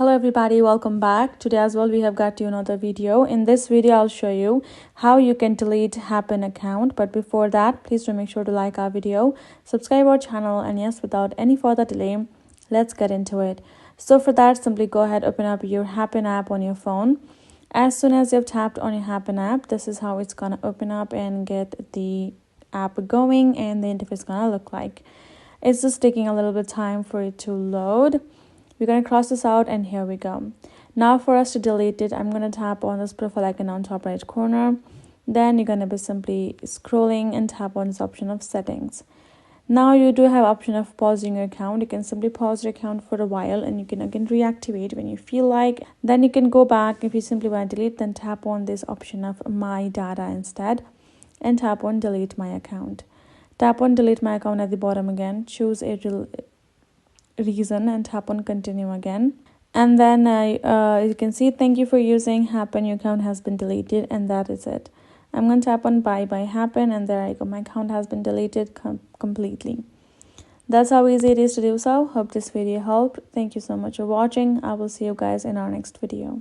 Hello everybody, welcome back. Today as well we have got you another video. In this video I'll show you how you can delete Happn account, but before that please do make sure to like our video, subscribe our channel, and yes, without any further delay, let's get into it. So for that, simply go ahead, open up your Happn app on your phone. As soon as you've tapped on your Happn app, this is how it's gonna open up and get the app going, and the interface is gonna look like. It's just taking a little bit of time for it to load. We're going to cross this out, and here we go. Now for us to delete it, I'm going to tap on this profile icon on top right corner. Then you're going to be simply scrolling and tap on this option of settings. Now you do have option of pausing your account. You can simply pause your account for a while, and you can again reactivate when you feel like. Then you can go back. If you simply want to delete, then tap on this option of my data instead and tap on delete my account. Tap on delete my account at the bottom again. Choose a reason and tap on continue again, and then you can see thank you for using Happn, your account has been deleted, and that is it. I'm going to tap on bye bye Happn, and there I go, my account has been deleted completely. That's how easy it is to do so. Hope this video helped. Thank you so much for watching. I will see you guys in our next video.